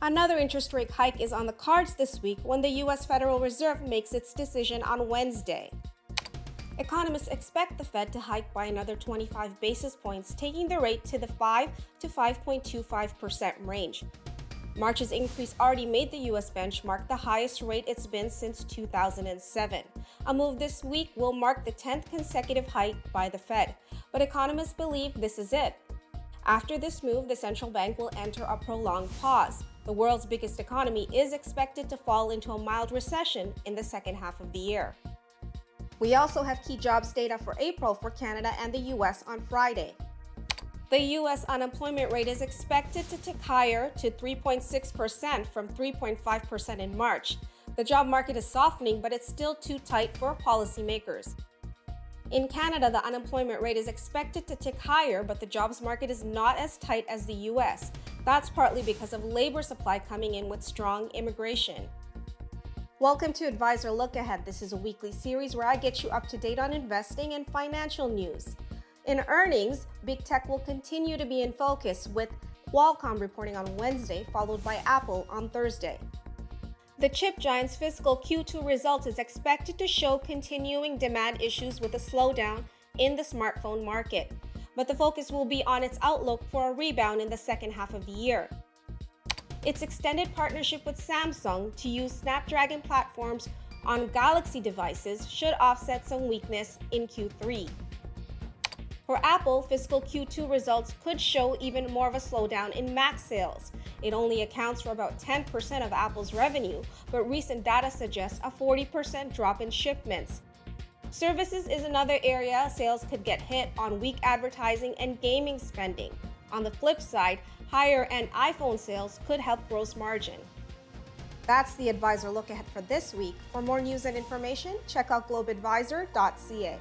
Another interest rate hike is on the cards this week when the U.S. Federal Reserve makes its decision on Wednesday. Economists expect the Fed to hike by another 25 basis points, taking the rate to the 5 to 5.25% range. March's increase already made the U.S. benchmark the highest rate it's been since 2007. A move this week will mark the 10th consecutive hike by the Fed, but economists believe this is it. After this move, the central bank will enter a prolonged pause. The world's biggest economy is expected to fall into a mild recession in the second half of the year. We also have key jobs data for April for Canada and the U.S. on Friday. The U.S. unemployment rate is expected to tick higher to 3.6% from 3.5% in March. The job market is softening, but it's still too tight for policymakers. In Canada, the unemployment rate is expected to tick higher, but the jobs market is not as tight as the U.S. That's partly because of labor supply coming in with strong immigration. Welcome to Advisor Lookahead. This is a weekly series where I get you up to date on investing and financial news. In earnings, big tech will continue to be in focus, with Qualcomm reporting on Wednesday, followed by Apple on Thursday. The chip giant's fiscal Q2 results is expected to show continuing demand issues with a slowdown in the smartphone market, but the focus will be on its outlook for a rebound in the second half of the year. Its extended partnership with Samsung to use Snapdragon platforms on Galaxy devices should offset some weakness in Q3. For Apple, fiscal Q2 results could show even more of a slowdown in Mac sales. It only accounts for about 10% of Apple's revenue, but recent data suggests a 40% drop in shipments. Services is another area sales could get hit on weak advertising and gaming spending. On the flip side, higher-end iPhone sales could help gross margin. That's the Advisor Look Ahead for this week. For more news and information, check out globeadvisor.ca.